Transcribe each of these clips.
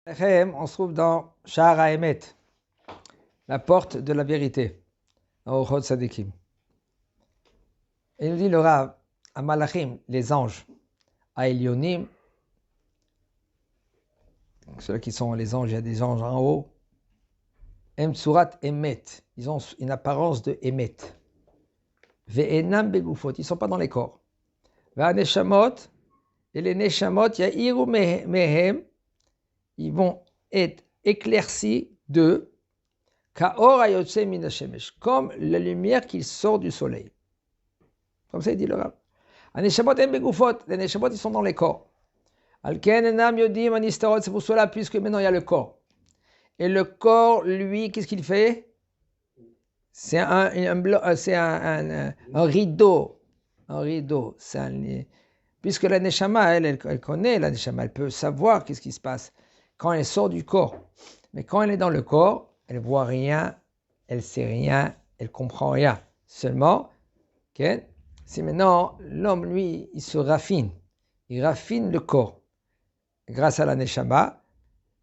On se trouve dans Sha'ar HaEmet, la porte de la vérité, dans Orchot Tzadikim. Et il nous dit le Rav, à Malachim, les anges, à Elyonim, ceux qui sont les anges, il y a des anges en haut, Em Tsurat Emet, ils ont une apparence de Emet. Ve'enam begufot, ils ne sont pas dans les corps. Ve'aneshamot, et les neshamot, ya'iru mehem, ils vont être éclaircis d'eux, Ka'or hayotse min hashemesh, comme la lumière qui sort du soleil. Comme ça, il dit le Rav. Aneshamot em begufot, les neshamot, ils sont dans les corps. Alken enam yodim anistarot, c'est pour cela, puisque maintenant il y a le corps. Et le corps, lui, qu'est-ce qu'il fait? C'est un rideau. Un rideau. Puisque la neshama, elle connaît la neshama, elle peut savoir qu'est-ce qui se passe quand elle sort du corps. Mais quand elle est dans le corps, elle ne voit rien, elle ne sait rien, elle ne comprend rien. Seulement, okay, c'est maintenant, l'homme, lui, il se raffine. Il raffine le corps grâce à la neshama.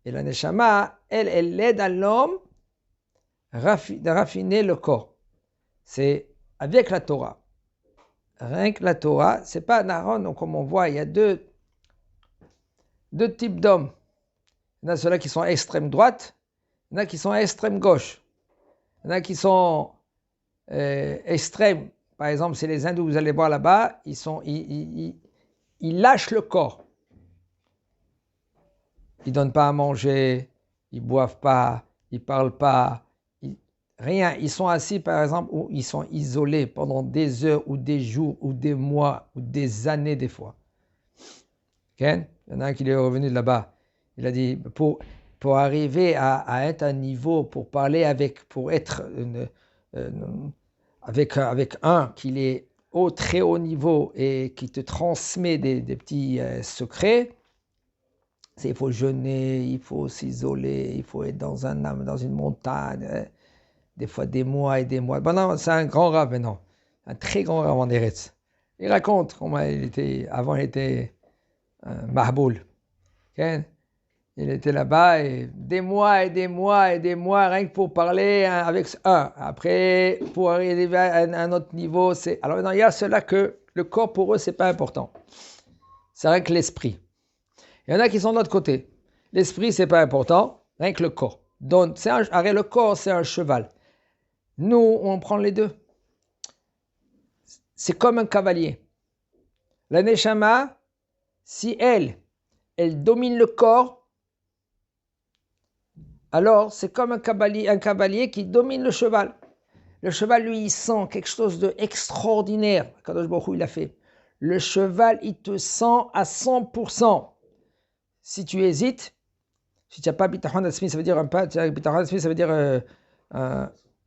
Et la neshama, elle aide à l'homme de raffiner le corps. C'est avec la Torah. Rien que la Torah, c'est pas Naron, comme on voit, il y a deux types d'hommes. Il y en a ceux-là qui sont à extrême droite, il y en a qui sont à extrême gauche. Il y en a qui sont extrêmes. Par exemple, c'est les hindous, vous allez voir là-bas, ils lâchent le corps. Ils ne donnent pas à manger, ils ne boivent pas, ils ne parlent pas, rien. Ils sont assis, par exemple, ou ils sont isolés pendant des heures ou des jours ou des mois ou des années des fois. Okay? Il y en a un qui est revenu de là-bas. Il a dit, pour arriver à être à un niveau, pour parler avec, pour être avec un qui est au très haut niveau et qui te transmet des petits secrets, il faut jeûner, il faut s'isoler, il faut être dans une montagne, des fois des mois et des mois. Bon, non, c'est un grand Rav maintenant, un très grand Rav en Eretz. Il raconte comment avant il était Mahboul. Okay? Il était là-bas et des mois et des mois et des mois, rien que pour parler avec un. Après, pour arriver à un autre niveau, c'est... Alors maintenant, il y a ceux-là que le corps pour eux, c'est pas important. C'est rien que l'esprit. Il y en a qui sont de l'autre côté. L'esprit, c'est pas important, rien que le corps. Donc, le corps, c'est un cheval. Nous, on prend les deux. C'est comme un cavalier. La neshama, si elle domine le corps, alors c'est comme un cavalier qui domine le cheval. Le cheval, lui, il sent quelque chose d'extraordinaire. Kadosh Baruch Hu, il a fait. Le cheval, il te sent à 100%. Si tu hésites, si tu n'as pas bitachon atzmi, ça veut dire bitachon atzmi, ça veut dire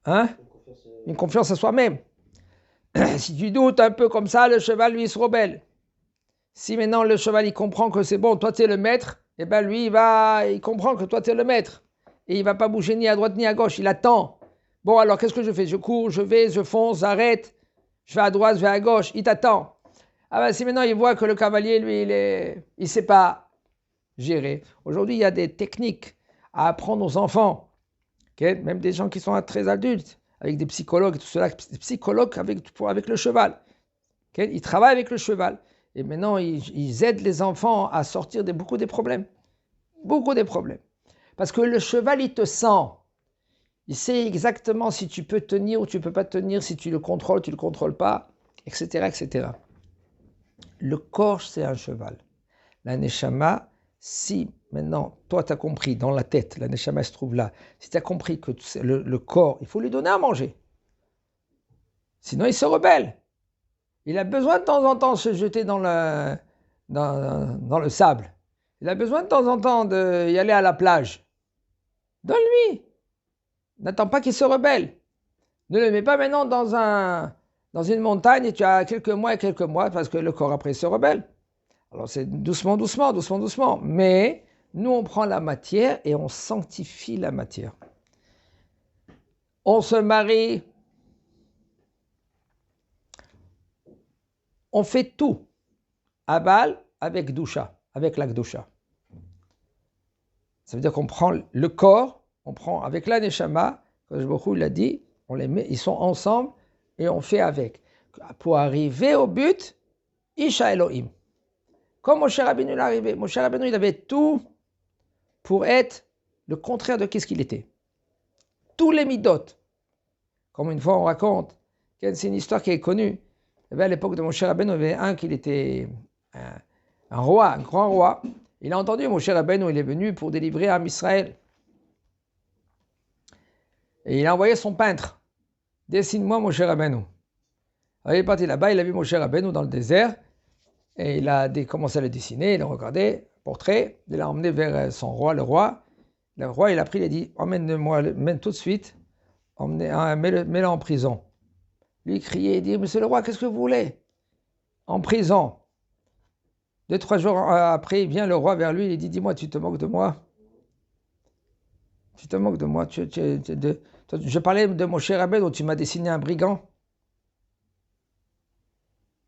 une confiance à soi-même. Si tu doutes un peu comme ça, le cheval, lui, il se rebelle. Si maintenant le cheval, il comprend que c'est bon, toi, tu es le maître, eh bien lui, il comprend que toi, tu es le maître. Et il ne va pas bouger ni à droite ni à gauche, il attend. Bon, alors, qu'est-ce que je fais? Je cours, je fonce, j'arrête, je vais à droite, je vais à gauche, il t'attend. Ah ben, si maintenant il voit que le cavalier, lui, il ne sait pas gérer. Aujourd'hui, il y a des techniques à apprendre aux enfants, okay? Même des gens qui sont très adultes, avec des psychologues et tout cela, des psychologues avec le cheval. Okay? Ils travaillent avec le cheval. Et maintenant, ils aident les enfants à sortir de beaucoup des problèmes. Beaucoup des problèmes. Parce que le cheval, il te sent. Il sait exactement si tu peux tenir ou tu ne peux pas tenir, si tu le contrôles, tu ne le contrôles pas, etc., etc. Le corps, c'est un cheval. La neshama, si maintenant, toi, tu as compris dans la tête, la neshama se trouve là, si tu as compris que le corps, il faut lui donner à manger. Sinon, il se rebelle. Il a besoin de temps en temps de se jeter dans le sable. Il a besoin de temps en temps d'y aller à la plage. Donne-lui. N'attends pas qu'il se rebelle. Ne le mets pas maintenant dans une montagne et tu as quelques mois parce que le corps après se rebelle. Alors c'est doucement. Mais nous, on prend la matière et on sanctifie la matière. On se marie. On fait tout à Baal avec Doucha, avec la Gdoucha. Ça veut dire qu'on prend le corps, on prend avec la neshama, Kadosh Baruch Hu, il a dit, on les met, ils sont ensemble et on fait avec. Pour arriver au but, Isha Elohim. Comme Moshe Rabbeinu est arrivé, Moshe Rabbeinu il avait tout pour être le contraire de ce qu'il était. Tous les midot. Comme une fois on raconte, c'est une histoire qui est connue. À l'époque de Moshe Rabbeinu, il y avait un qui était un roi, un grand roi. Il a entendu Moshe Rabbeinu, il est venu pour délivrer Am Israël. Et il a envoyé son peintre. Dessine-moi Moshe Rabbeinu. Alors il est parti là-bas, il a vu Moshe Rabbeinu dans le désert. Et il a commencé à le dessiner, il a regardé, portrait. Il l'a emmené vers son roi, le roi. Le roi, il a pris, il a dit, emmène tout de suite, mets-le en prison. Lui, il criait, il dit, monsieur le roi, qu'est-ce que vous voulez? En prison. 2-3 jours après, il vient le roi vers lui, il dit, dis-moi, tu te moques de moi? Tu te moques de moi? Je parlais de Moshe Rabbeinu, tu m'as dessiné un brigand.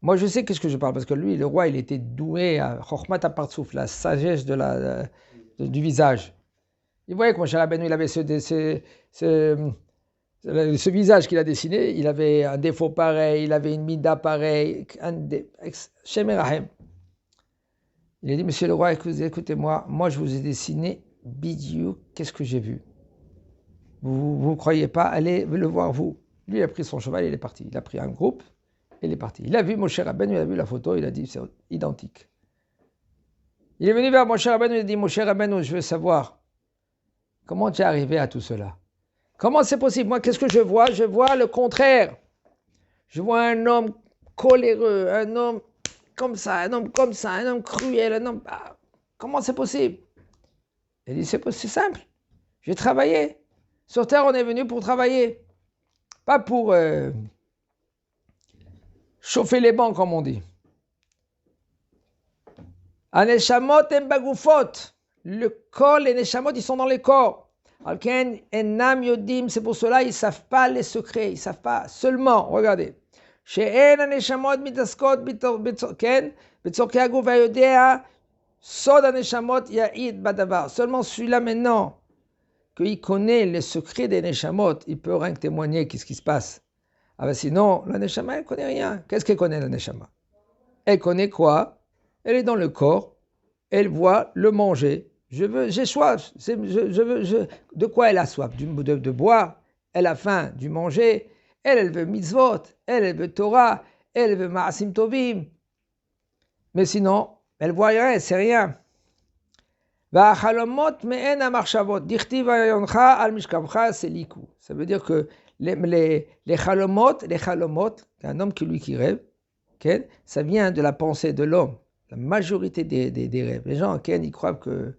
Moi, je sais qu'est-ce que je parle, parce que lui, le roi, il était doué à Chokhmat Apartsouf, la sagesse du visage. Il voyait que Moshe Rabbeinu, il avait ce visage qu'il a dessiné, il avait un défaut pareil, il avait une mida pareille, Shem Erahem. Il a dit, monsieur le roi, écoutez-moi, moi je vous ai dessiné bidiou, qu'est-ce que j'ai vu? Vous ne croyez pas, allez le voir vous. Lui, il a pris son cheval, il est parti. Il a pris un groupe, et il est parti. Il a vu Moshe Rabbeinu, il a vu la photo, il a dit, c'est identique. Il est venu vers Moshe Rabbeinu, il a dit, Moshe Rabbeinu, je veux savoir, comment tu es arrivé à tout cela? Comment c'est possible? Moi, qu'est-ce que je vois? Je vois le contraire. Je vois un homme coléreux, un homme comme ça, un homme comme ça, un homme cruel, un homme... comment c'est possible? Il dit, c'est simple. J'ai travaillé. Sur Terre, on est venu pour travailler. Pas pour chauffer les bancs, comme on dit. Aneshamot en bagoufot. Le corps, les neshamot, ils sont dans les corps. Alken enam yodim, c'est pour cela ils ne savent pas les secrets, ils ne savent pas seulement, regardez. She'en aneshamot mitaskot ken betzorkei haguf vayodea sod aneshamot ya'id badavar. Seulement celui-là maintenant, qu'il connaît les secrets des neshamot, il peut rien que témoigner qu'est-ce qui se passe. Ah ben sinon, la neshama, elle ne connaît rien. Qu'est-ce qu'elle connaît, la neshama? Elle connaît quoi? Elle est dans le corps, elle voit le manger. J'ai soif. De quoi elle a soif? De boire. Elle a faim du manger. Elle veut mitzvot. Elle veut Torah. Elle veut ma'asim tovim. Mais sinon, elle voit rien, elle sait rien. Ça veut dire que les chalomot, un homme qui rêve, ça vient de la pensée de l'homme. La majorité des rêves. Les gens, ils croient que...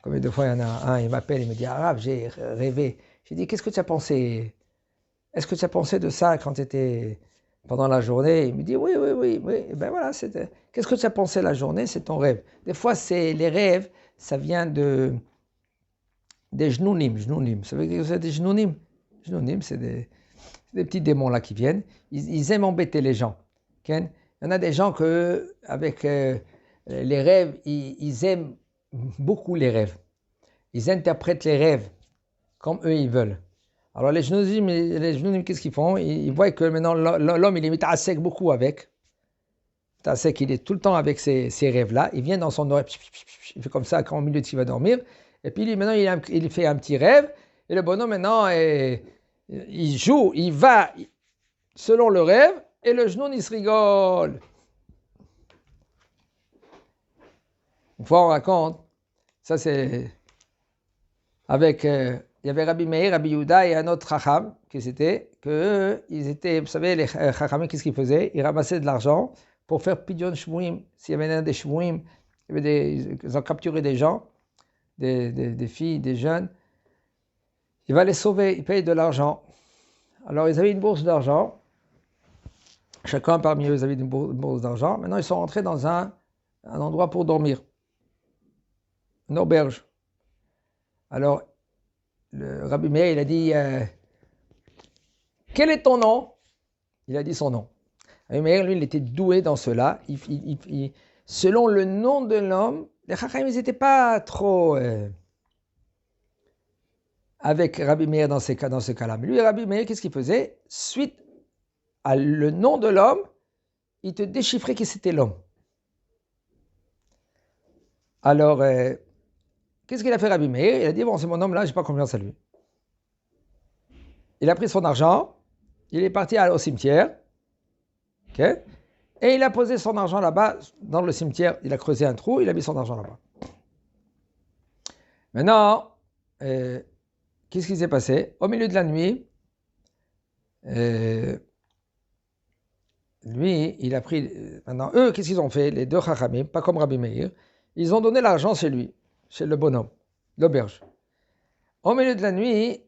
comme deux fois, il y en a un, il m'appelle, il me dit, Arabe, j'ai rêvé. J'ai dit, qu'est-ce que tu as pensé? Est-ce que tu as pensé de ça quand tu étais pendant la journée? Il me dit, oui. Et ben voilà, qu'est-ce que tu as pensé la journée? C'est ton rêve. Des fois, les rêves, ça vient des jnounim. Ça veut dire que c'est des jnounim. Jnounim, c'est des petits démons là qui viennent. Ils aiment embêter les gens. Il y en a des gens que, avec les rêves, ils aiment beaucoup les rêves. Ils interprètent les rêves comme eux ils veulent. Alors les genoux, qu'est-ce qu'ils font? Ils voient que maintenant l'homme il est mitasek beaucoup avec. Mitasek, il est tout le temps avec ces rêves-là. Il vient dans son oreille, il fait comme ça quand au milieu il va dormir. Et puis lui maintenant il fait un petit rêve. Et le bonhomme maintenant il joue, il va selon le rêve. Et le genou il se rigole. Une fois on raconte, ça c'est avec, il y avait Rabbi Meir, Rabbi Yehuda et un autre Chacham, ils étaient, vous savez, les Chachamim, qu'est-ce qu'ils faisaient? Ils ramassaient de l'argent pour faire Pidyon Shmouim. S'il y avait un des Shmouim, ils ont capturé des gens, des filles, des jeunes. Il va les sauver, ils payent de l'argent. Alors ils avaient une bourse d'argent. Chacun parmi eux avait une bourse d'argent. Maintenant ils sont rentrés dans un endroit pour dormir. Une auberge. Alors, le Rabbi Meir, il a dit, quel est ton nom? Il a dit son nom. Rabbi Meir, lui, il était doué dans cela. Selon le nom de l'homme, les Chachamim, ils n'étaient pas trop avec Rabbi Meir dans ce cas-là. Mais lui, Rabbi Meir, qu'est-ce qu'il faisait? Suite à le nom de l'homme, il te déchiffrait qui c'était l'homme. Alors, qu'est-ce qu'il a fait Rabbi Meir? Il a dit, bon, c'est mon homme là, j'ai pas confiance à lui. Il a pris son argent, il est parti au cimetière, okay? Et il a posé son argent là-bas, dans le cimetière, il a creusé un trou, il a mis son argent là-bas. Maintenant, qu'est-ce qui s'est passé? Au milieu de la nuit, lui, il a pris... Maintenant, eux, qu'est-ce qu'ils ont fait? Les deux Chachamim, pas comme Rabbi Meir, ils ont donné l'argent chez lui, chez le bonhomme, l'auberge. Au milieu de la nuit,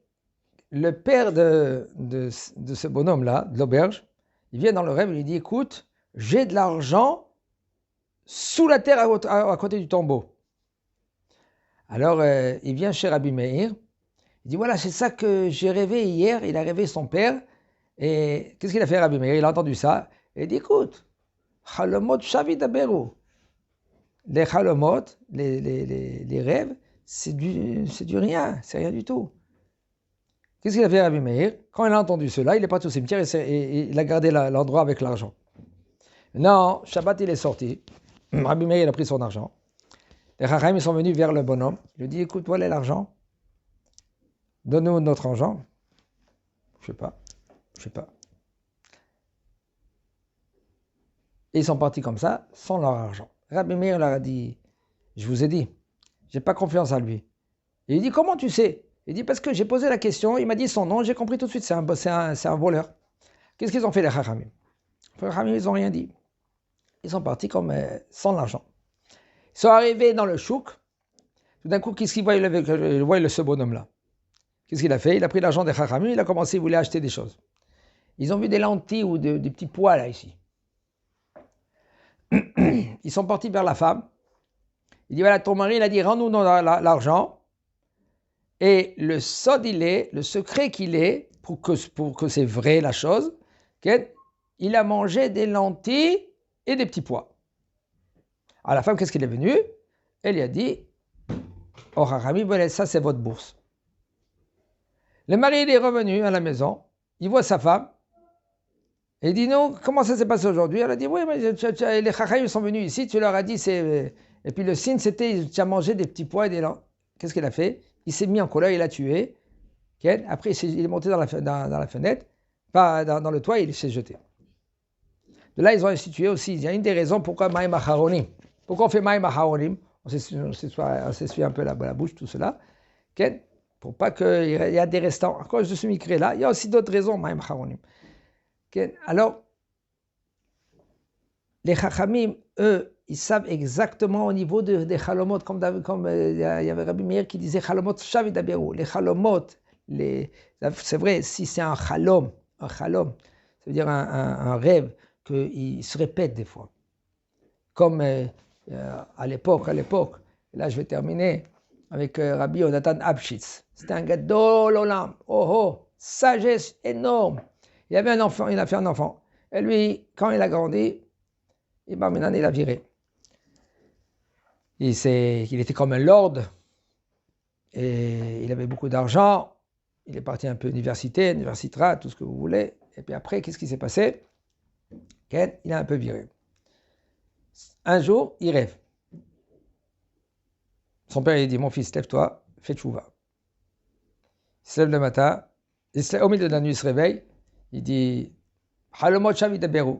le père de ce bonhomme-là, de l'auberge, il vient dans le rêve, il lui dit, écoute, j'ai de l'argent sous la terre à côté du tombeau. Alors, il vient chez Rabbi Meir, il dit, voilà, c'est ça que j'ai rêvé hier, il a rêvé son père, et qu'est-ce qu'il a fait Rabbi Meir? Il a entendu ça, et il dit, écoute, Chalomot Shavi Daberu. Les Chalomot, les rêves, c'est du rien, c'est rien du tout. Qu'est-ce qu'il a fait Rabbi Meir? Quand il a entendu cela, il est parti au cimetière et il a gardé l'endroit avec l'argent. Non, Shabbat il est sorti. Rabbi Meir il a pris son argent. Les Chachamim sont venus vers le bonhomme. Il lui dit, écoute, voilà l'argent. Donne-nous notre argent. Je sais pas. Et ils sont partis comme ça, sans leur argent. Rabbi Meir leur a dit, je vous ai dit, j'ai pas confiance en lui. Et il dit, comment tu sais? Il dit, parce que j'ai posé la question, il m'a dit son nom, j'ai compris tout de suite, c'est un voleur. Qu'est-ce qu'ils ont fait les Chachamim? Les Chachamim, ils n'ont rien dit. Ils sont partis comme sans l'argent. Ils sont arrivés dans le chouk. Tout d'un coup, qu'est-ce qu'ils voient ce bonhomme-là? Qu'est-ce qu'il a fait? Il a pris l'argent des Chachamim, il a commencé, il voulait acheter des choses. Ils ont vu des lentilles ou des petits pois là, ici. Ils sont partis vers la femme. Il dit, voilà, ton mari, il a dit, rends-nous l'argent. Et le sod, le secret qu'il est, pour que c'est vrai la chose, il a mangé des lentilles et des petits pois. Alors la femme, qu'est-ce qu'elle est venue? Elle lui a dit, oh Chachamim, ça c'est votre bourse. Le mari, il est revenu à la maison, il voit sa femme, et il dit, non, comment ça s'est passé aujourd'hui? Elle a dit, oui, mais les Chachamim sont venus ici, tu leur as dit, et puis le signe, c'était, tu as mangé des petits pois et des lentilles. Qu'est-ce qu'il a fait? Il s'est mis en colère, il l'a tué. Après, il est monté dans la fenêtre, pas dans le toit, et il s'est jeté. De là, ils ont institué aussi, il y a une des raisons pourquoi Maïm Acharonim. Pourquoi on fait Maïm Acharonim? On s'essuie un peu la bouche, tout cela. Pour pas qu'il y ait des restants. À cause de ce micré là, il y a aussi d'autres raisons, Maïm Acharonim. Alors, les Chachamim, eux, ils savent exactement au niveau des Chalomot, comme il y avait Rabbi Meir qui disait Chalomot Shavi Daberu. Les Chalomot, c'est vrai, si c'est un Chalom, ça veut dire un rêve qu'il se répète des fois. Comme à l'époque, là je vais terminer avec Rabbi Yonatan Abshitz. C'était un gadol olam, sagesse énorme. Il avait un enfant, il a fait un enfant. Et lui, quand il a grandi, et maintenant il a viré. Il était comme un lord, et il avait beaucoup d'argent, il est parti un peu universitra, tout ce que vous voulez, et puis après, qu'est-ce qui s'est passé? Il a un peu viré. Un jour, il rêve. Son père, il dit, mon fils, lève-toi, fais tchouva. Il se lève le matin, au milieu de la nuit, il se réveille, il dit, halomot shavi daberu.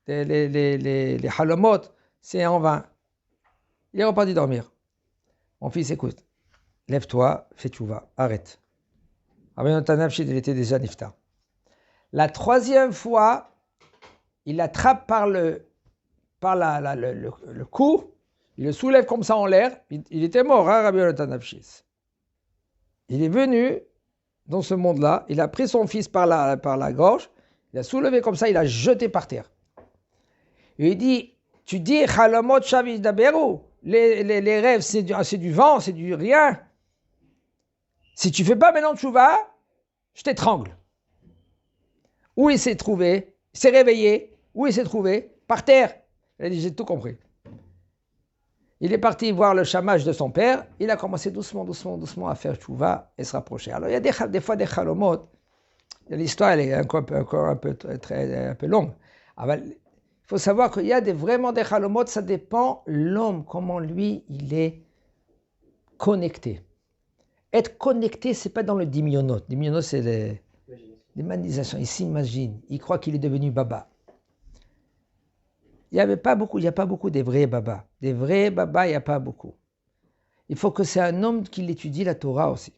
Les halomot, c'est en vain. Il est reparti dormir. Mon fils, écoute, lève-toi, fais tchouva, arrête. Rabbi Yonatan Abshitz, il était déjà niftar. La troisième fois, il l'attrape par le cou, il le soulève comme ça en l'air. Il était mort, hein, Rabbi Yonatan Abshitz. Il est venu dans ce monde-là, il a pris son fils par la gorge, il a soulevé comme ça, il a jeté par terre. Et il dit, tu dis, Chalamot Shavi Daberu, les rêves, c'est du vent, c'est du rien. Si tu fais pas maintenant tchouva, je t'étrangle. Où il s'est trouvé? Il s'est réveillé. Où il s'est trouvé? Par terre. Il a dit, j'ai tout compris. Il est parti voir le chamage de son père. Il a commencé doucement à faire tchouva et se rapprocher. Alors, il y a des fois des chalomot. L'histoire, elle est encore un peu longue. Alors, il faut savoir qu'il y a vraiment des chalomot, ça dépend l'homme, comment lui, il est connecté. Être connecté, c'est pas dans le dimionot. Dimionot, c'est l'imagination. Il s'imagine. Il croit qu'il est devenu baba. Il n'y a pas beaucoup des vrais babas. Des vrais babas, il n'y a pas beaucoup. Il faut que c'est un homme qui étudie la Torah aussi.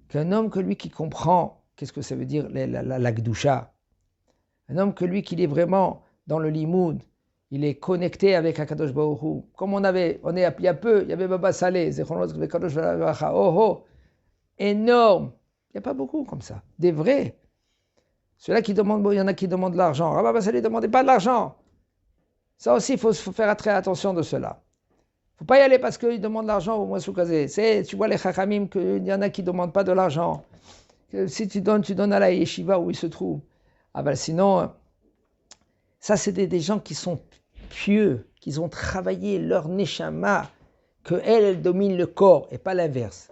Qu'un homme que lui qui comprend qu'est-ce que ça veut dire la Gdusha. Un homme que lui qui est vraiment dans le limoud, il est connecté avec Akadosh Baruch Hu. Comme il y avait Baba Saleh, énorme. Il n'y a pas beaucoup comme ça. Des vrais. Ceux-là qui demandent, il y en a qui demandent de l'argent. Baba Saleh ne demandait pas de l'argent. Ça aussi, il faut faire très attention de cela. Il ne faut pas y aller parce qu'ils demandent de l'argent au moins soukazé. Tu vois les chachamim qu'il y en a qui ne demandent pas de l'argent. Si tu donnes à la yeshiva où il se trouve. Ah ben sinon, ça c'est des gens qui sont pieux, qui ont travaillé leur neshama, qu'elle domine le corps et pas l'inverse.